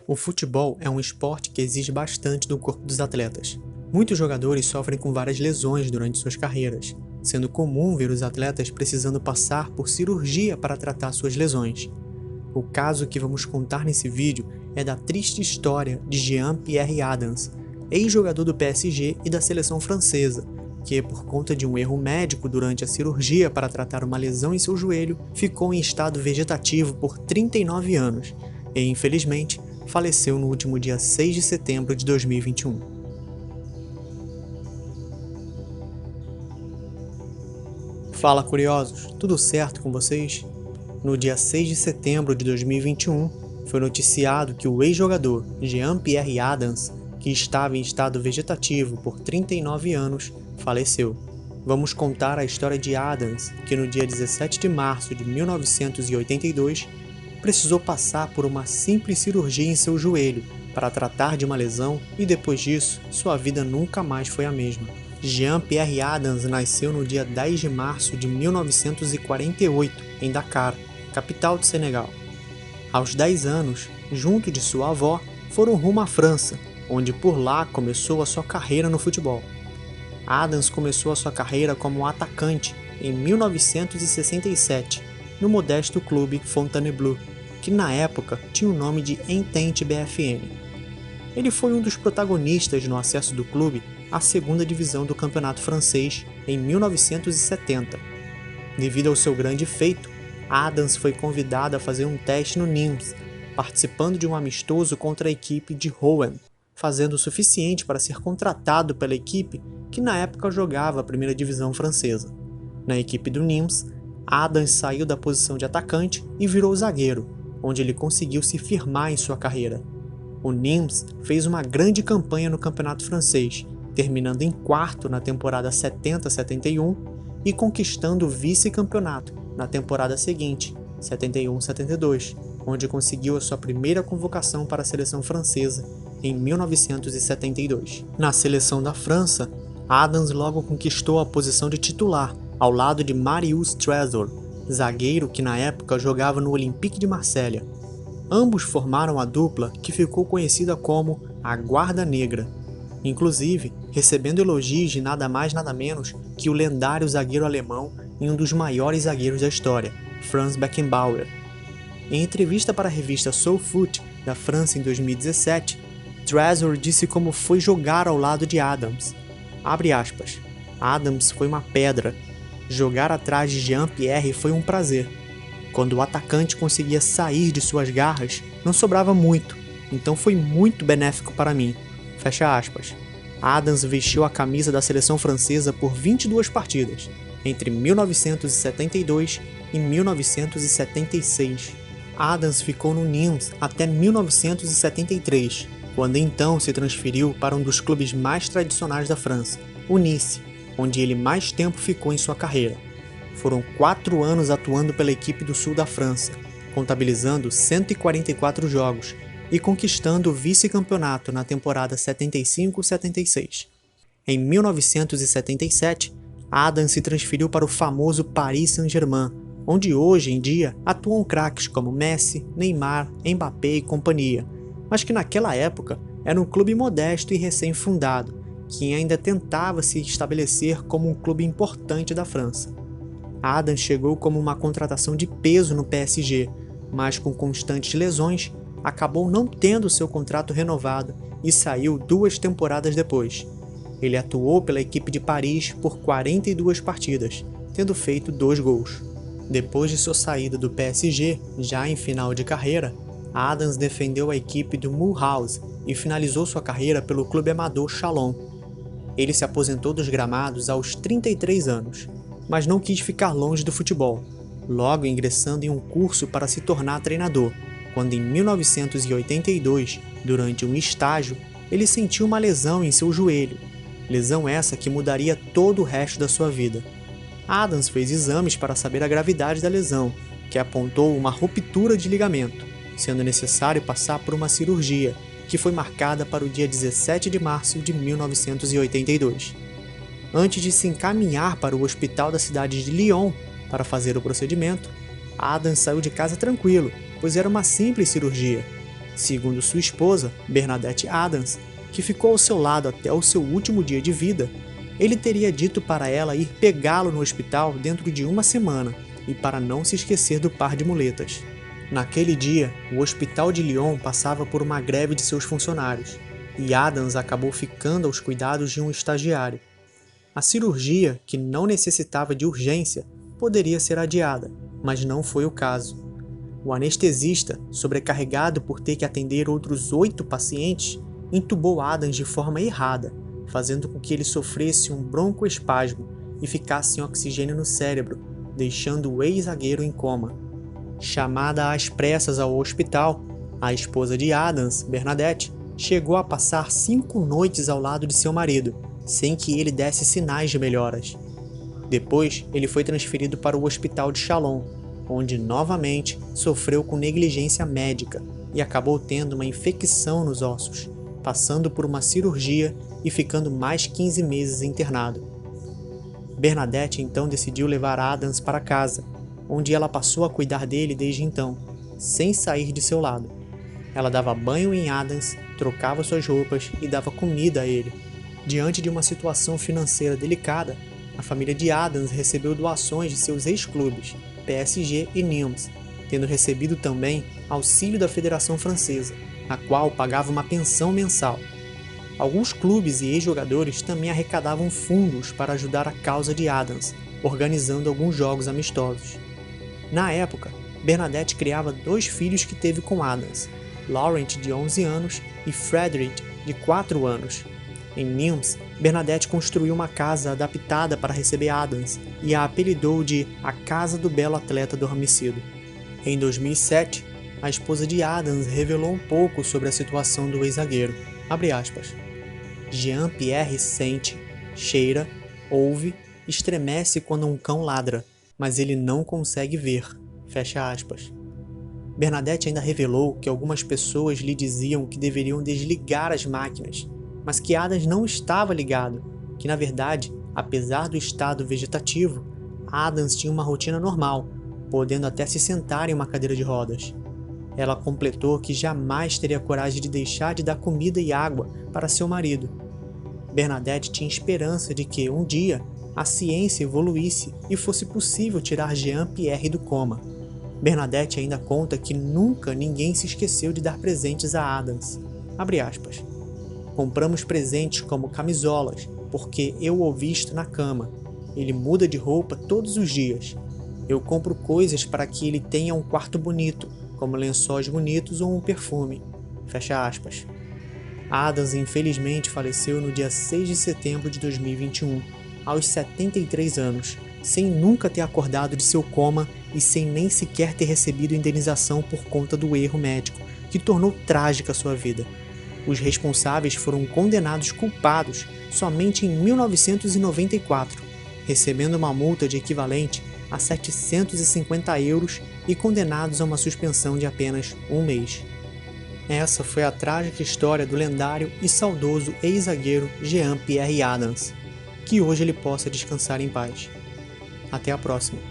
O futebol é um esporte que exige bastante do corpo dos atletas. Muitos jogadores sofrem com várias lesões durante suas carreiras, sendo comum ver os atletas precisando passar por cirurgia para tratar suas lesões. O caso que vamos contar nesse vídeo é da triste história de Jean-Pierre Adams, ex-jogador do PSG e da seleção francesa, que, por conta de um erro médico durante a cirurgia para tratar uma lesão em seu joelho, ficou em estado vegetativo por 39 anos e, infelizmente, faleceu no último dia 6 de setembro de 2021. Fala, curiosos! Tudo certo com vocês? No dia 6 de setembro de 2021, foi noticiado que o ex-jogador Jean-Pierre Adams, que estava em estado vegetativo por 39 anos, faleceu. Vamos contar a história de Adams, que no dia 17 de março de 1982, precisou passar por uma simples cirurgia em seu joelho para tratar de uma lesão e depois disso, sua vida nunca mais foi a mesma. Jean-Pierre Adams nasceu no dia 10 de março de 1948, em Dakar, capital do Senegal. Aos 10 anos, junto de sua avó, foram rumo à França, onde por lá começou a sua carreira no futebol. Adams começou a sua carreira como atacante em 1967, no modesto clube Fontainebleau, que na época tinha o nome de Entente BFM. Ele foi um dos protagonistas no acesso do clube à segunda divisão do campeonato francês em 1970. Devido ao seu grande feito, Adams foi convidado a fazer um teste no Nîmes, participando de um amistoso contra a equipe de Rouen, fazendo o suficiente para ser contratado pela equipe que na época jogava a primeira divisão francesa. Na equipe do Nîmes, Adams saiu da posição de atacante e virou zagueiro, onde ele conseguiu se firmar em sua carreira. O Nîmes fez uma grande campanha no campeonato francês, terminando em quarto na temporada 70-71 e conquistando o vice-campeonato na temporada seguinte, 71-72, onde conseguiu a sua primeira convocação para a seleção francesa em 1972. Na seleção da França, Adams logo conquistou a posição de titular, ao lado de Marius Trésor, zagueiro que na época jogava no Olympique de Marselha. Ambos formaram a dupla que ficou conhecida como a Guarda Negra, inclusive recebendo elogios de nada mais nada menos que o lendário zagueiro alemão e um dos maiores zagueiros da história, Franz Beckenbauer. Em entrevista para a revista Soul Foot da França em 2017, Trésor disse como foi jogar ao lado de Adams. Abre aspas, Adams foi uma pedra. Jogar atrás de Jean-Pierre foi um prazer. Quando o atacante conseguia sair de suas garras, não sobrava muito, então foi muito benéfico para mim. Fecha aspas. Adams vestiu a camisa da seleção francesa por 22 partidas, entre 1972 e 1976. Adams ficou no Nîmes até 1973, quando então se transferiu para um dos clubes mais tradicionais da França, o Nice, onde ele mais tempo ficou em sua carreira. Foram 4 anos atuando pela equipe do sul da França, contabilizando 144 jogos e conquistando o vice-campeonato na temporada 75-76. Em 1977, Adams se transferiu para o famoso Paris Saint-Germain, onde hoje em dia atuam craques como Messi, Neymar, Mbappé e companhia, mas que naquela época era um clube modesto e recém-fundado, que ainda tentava se estabelecer como um clube importante da França. Adams chegou como uma contratação de peso no PSG, mas com constantes lesões, acabou não tendo seu contrato renovado e saiu 2 temporadas depois. Ele atuou pela equipe de Paris por 42 partidas, tendo feito 2 gols. Depois de sua saída do PSG, já em final de carreira, Adams defendeu a equipe do Mulhouse e finalizou sua carreira pelo clube amador Chalon. Ele se aposentou dos gramados aos 33 anos, mas não quis ficar longe do futebol, logo ingressando em um curso para se tornar treinador, quando em 1982, durante um estágio, ele sentiu uma lesão em seu joelho, lesão essa que mudaria todo o resto da sua vida. Adams fez exames para saber a gravidade da lesão, que apontou uma ruptura de ligamento, sendo necessário passar por uma cirurgia, que foi marcada para o dia 17 de março de 1982. Antes de se encaminhar para o hospital da cidade de Lyon para fazer o procedimento, Adams saiu de casa tranquilo, pois era uma simples cirurgia. Segundo sua esposa, Bernadette Adams, que ficou ao seu lado até o seu último dia de vida, ele teria dito para ela ir pegá-lo no hospital dentro de uma semana e para não se esquecer do par de muletas. Naquele dia, o hospital de Lyon passava por uma greve de seus funcionários, e Adams acabou ficando aos cuidados de um estagiário. A cirurgia, que não necessitava de urgência, poderia ser adiada, mas não foi o caso. O anestesista, sobrecarregado por ter que atender outros 8 pacientes, intubou Adams de forma errada, fazendo com que ele sofresse um broncoespasmo e ficasse sem oxigênio no cérebro, deixando o ex-zagueiro em coma. Chamada às pressas ao hospital, a esposa de Adams, Bernadette, chegou a passar 5 noites ao lado de seu marido, sem que ele desse sinais de melhoras. Depois, ele foi transferido para o hospital de Chalon, onde novamente sofreu com negligência médica e acabou tendo uma infecção nos ossos, passando por uma cirurgia e ficando mais 15 meses internado. Bernadette então decidiu levar Adams para casa, onde ela passou a cuidar dele desde então, sem sair de seu lado. Ela dava banho em Adams, trocava suas roupas e dava comida a ele. Diante de uma situação financeira delicada, a família de Adams recebeu doações de seus ex-clubes, PSG e Nîmes, tendo recebido também auxílio da Federação Francesa, a qual pagava uma pensão mensal. Alguns clubes e ex-jogadores também arrecadavam fundos para ajudar a causa de Adams, organizando alguns jogos amistosos. Na época, Bernadette criava 2 filhos que teve com Adams, Laurent, de 11 anos, e Frederick, de 4 anos. Em Nîmes, Bernadette construiu uma casa adaptada para receber Adams e a apelidou de A Casa do Belo Atleta Adormecido. Em 2007, a esposa de Adams revelou um pouco sobre a situação do ex-zagueiro. Abre aspas. Jean-Pierre sente, cheira, ouve, estremece quando um cão ladra, mas ele não consegue ver. Fecha aspas. Bernadette ainda revelou que algumas pessoas lhe diziam que deveriam desligar as máquinas, mas que Adams não estava ligado, que na verdade, apesar do estado vegetativo, Adams tinha uma rotina normal, podendo até se sentar em uma cadeira de rodas. Ela completou que jamais teria coragem de deixar de dar comida e água para seu marido. Bernadette tinha esperança de que, um dia, a ciência evoluísse e fosse possível tirar Jean-Pierre do coma. Bernadette ainda conta que nunca ninguém se esqueceu de dar presentes a Adams. Abre aspas. Compramos presentes como camisolas, porque eu o visto na cama. Ele muda de roupa todos os dias. Eu compro coisas para que ele tenha um quarto bonito, como lençóis bonitos ou um perfume. Fecha aspas. Adams infelizmente faleceu no dia 6 de setembro de 2021, aos 73 anos, sem nunca ter acordado de seu coma e sem nem sequer ter recebido indenização por conta do erro médico, que tornou trágica sua vida. Os responsáveis foram condenados culpados somente em 1994, recebendo uma multa de equivalente a 750 euros e condenados a uma suspensão de apenas 1 mês. Essa foi a trágica história do lendário e saudoso ex-zagueiro Jean-Pierre Adams. Que hoje ele possa descansar em paz. Até a próxima.